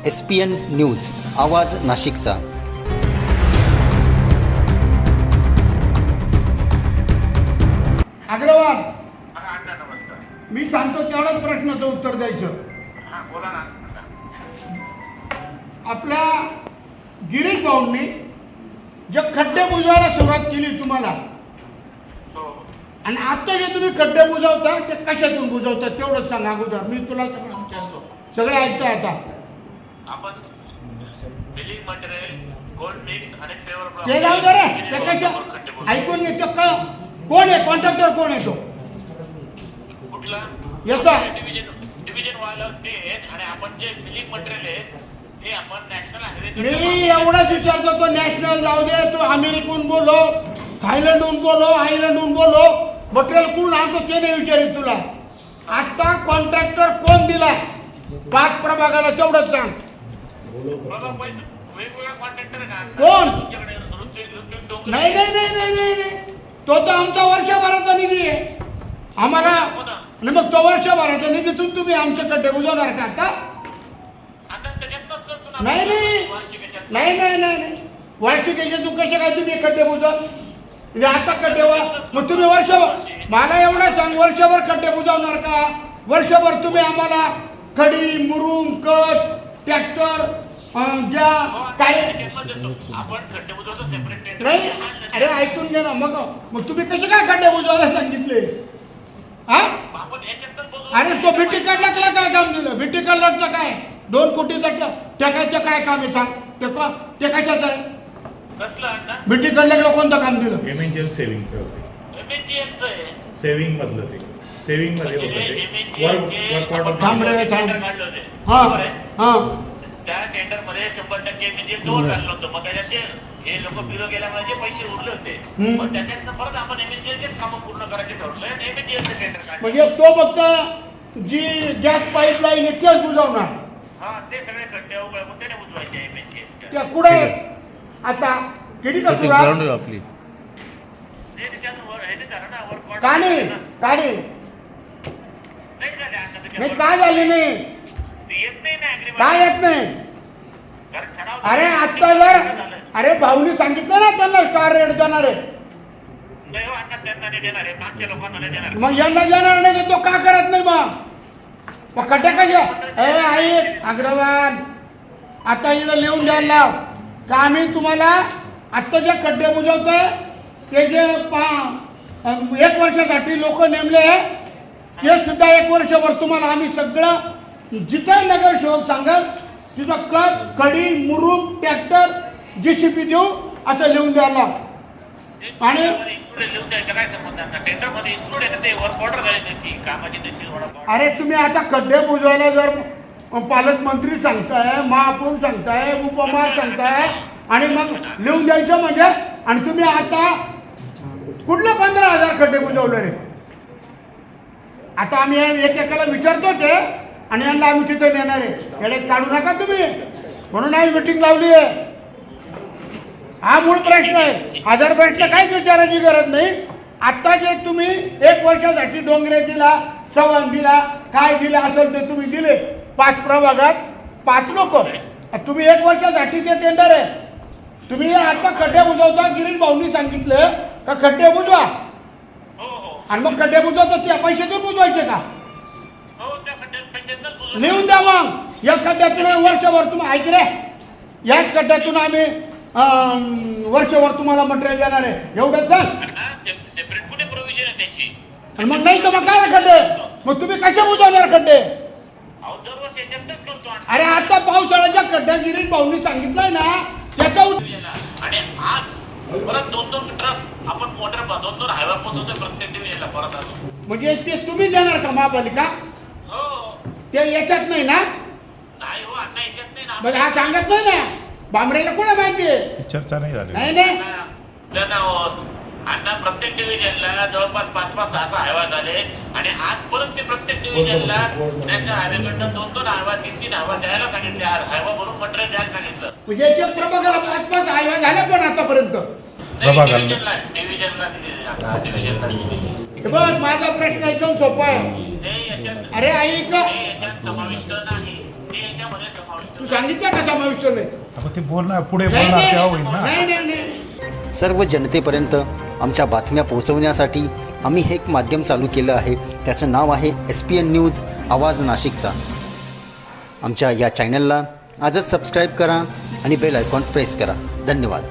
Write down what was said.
SPN news, आवाज नाशिकचा. अग्रवाल, नमस्कार. मी सांगतो तेवढाच प्रश्नाचं उत्तर द्यायचं. बोला ना. आपल्या गिरीश भाऊंनी जे खड्डे बुजवायला सुरुवात केली तुम्हाला, आणि आता जे तुम्ही खड्डे बुजवता ते कशातून बुजवता तेवढंच सांग अगोदर. मी तुला सगळं विचारतो, सगळे ऐकतंय आता. आपण बिलिंग मटेरियल, गोल्ड मिक्स आणि पेवर ब्लॉक ते जाऊ दे रे, ते कशा ऐकून घेतो का? कोण आहे कॉन्ट्रॅक्टर? कोण आहे तो? कुठला याचा डिव्हिजन वाला ते, आणि आपण जे बिलिंग मटेरियल आहे ते आपण नॅशनल हायवे. मी एवढाच विचारतो, तो नॅशनल जाऊ दे, तो अमेरिकून बोलो, थायलंडहून बोलो, आयलंडहून बोलो, मटेरियल कुठून आणतो ते नाही विचारित तुला. आता कॉन्ट्रॅक्टर कोण दिला 5 प्रभागाला तेवढंच सांग. वेगवेगळ्या कॉन्ट्रॅक्टर कोण? नाही नाही नाही नाही नाही नाही, तो तर आमचा वर्षभराचा निधी आहे आम्हाला. आणि मग तो वर्षभराच्या निधीतून तुम्ही आमचे खड्डे बुजवणार का आता? नाही नाही नाही नाही नाही, वार्षिक याच्यातून कसे काय तुम्ही खड्डे बुजवत? आता खड्डे मग तुम्ही वर्षभर, मला एवढं सांग, वर्षभर खड्डे बुजवणार का? वर्षभर तुम्ही आम्हाला खडी, मुरुम, कच, ट्रॅक्टर ज्या काय आपण खड्डे बुजवतो सेपरेट नाही. अरे ऐकून घे ना. मग तुम्ही कसे काय खड्डे बुजवायला सांगितले? हा, अरे तो बीटी कटलाकला काय काम दिलं? बीटी कटलाकचं काय 2 कोटीचा टाकायचं काय काम आहे सांग? ते कशाचं आहे? बीटी कटलाकला कोणतं काम दिलं? MNGL सेव्हिंगचं होते. सेव्हिंग मधलं ते, सेव्हिंग मध्ये होतं ते. थांब रे थांब. हा हा, त्या टेंडर मध्ये 100% म्हणजे कव्हर झालं होतं. मग त्याच्यात हे लोक बिलो गेल्यामुळे जे पैसे उरले होते, मग त्याच्यात परत आपण MNGL कामं पूर्ण करायचे ठरवलं आणि MNGL टेंडर काढलं. म्हणजे तो फक्त जी गॅस पाईपलाईन आहे तेच बुजवणार? हा, ते सगळे खड्डे उघड मग त्याने बुजवायचे MNGL. त्या कुठे आता केली का तुला? आपली काढे काढे नाही, काय झाले नाही, काय येत नाही. अरे आता जर, अरे भाऊनी सांगितलं ना त्यांना स्टार रेट देणार आहे, मग यांना देणार नाही तर तो का करत नाही? मग खड्डे कशा? ऐक अग्रवाल, आता हिला लिहून द्यायला लाव का आम्ही तुम्हाला आत्ता जे खड्डे बुजवतोय ते जे 1 वर्षासाठी लोक नेमले ते सुद्धा 1 वर्षभर तुम्हाला आम्ही सगळं जिथं नगरसेवक सांगल तिथं कच, कडी, मुरुम, ट्रॅक्टर, JCB देऊ असं लिहून द्यायला. आणि अरे तुम्ही आता खड्डे बुजवायला जर पालकमंत्री सांगताय, महापौर सांगताय, उपमार सांगताय आणि मग लिहून द्यायचं म्हणजे, आणि तुम्ही आता कुठले 15,000 खड्डे बुजवले रे? आता आम्ही एकेकाला विचारतोच आहे आणि यांना आम्ही तिथे नेणार आहे. खेड्यात काढू नका तुम्ही, म्हणून आम्ही मिटिंग लावली आहे. हा मूळ प्रश्न आहे. आधार प्रश्न काहीच विचारायची गरज नाही. आता जे तुम्ही 1 वर्षासाठी डोंगरे दिला, चव्हाण दिला, काय दिलं असेल ते तुम्ही दिले 5 प्रभागात 5 लोक. तुम्ही 1 वर्षासाठी ते टेंडर आहे. तुम्ही आता खड्डे बुजवता, गिरीश भाऊंनी सांगितलं का खड्डे बुजवा, आणि मग खड्डे बुजवता त्या पैशातून बुजवायचे का? लिहून द्या मग. या खड्ड्यातून वर्षभर तुम्ही, ऐक रे, याच खड्ड्यातून आम्ही वर्षभर तुम्हाला मटेरियल देणार आहे एवढंच सांग. सेपरेट कुठे प्रोव्हिजन आहे त्याची? आणि मग नाही तर मग काय खड्डे? मग तुम्ही कशा बुजवणार खड्डे? अरे आता पावसाळ्याच्या खड्ड्यात गिरीश भाऊंनी सांगितलंय ना त्याचा आणि आज परत 2-2 ट्रक आपण मोटर 2-2 हायवे पोहोचवतो प्रत्येक डिव्हिजनला परत आलो. म्हणजे ते तुम्ही देणार का महापालिका? हो, ते याच्यात नाही ना? नाही हो अण्णा, याच्यात नाही ना. म्हणजे हा सांगत नाही ना, बांबरेला कुठे माहिती आहे? चर्चा नाही झाली. नाही नाही अण्णा, प्रत्येक डिव्हिजनला जवळपास 5-5, 6-6 हायवा झाले आणि आज परत ते प्रत्येक डिव्हिजनला नॅशनल हायवेकडनं 2-2 हायवा, 3-3 हायवा द्यायला सांगितले. हायवा भरून मटेरियल द्यायला सांगितलं. म्हणजे याच्या प्रभागाला 5-5 हायवा झाल्या पण आतापर्यंत डिव्हिजनला बघ. माझा प्रश्न एकदम सोपा आहे. अरे ऐक, याच्यात समाविष्ट नाही, ते याच्यामध्ये समाविष्ट तू सांगितलं का समाविष्ट नाही? आपण ते बोलणार पुढे नाही, बोलणार तेव्हा नाही, होईल ना. नाही, नाही, नाही. सर्व जनतेपर्यंत आमच्या बातम्या पोहोचवण्यासाठी आम्ही हे एक माध्यम चालू केलं आहे. त्याचं नाव आहे SPN न्यूज आवाज नाशिकचा. आमच्या या चॅनलला आजच सबस्क्राईब करा आणि बेल आयकॉन प्रेस करा. धन्यवाद.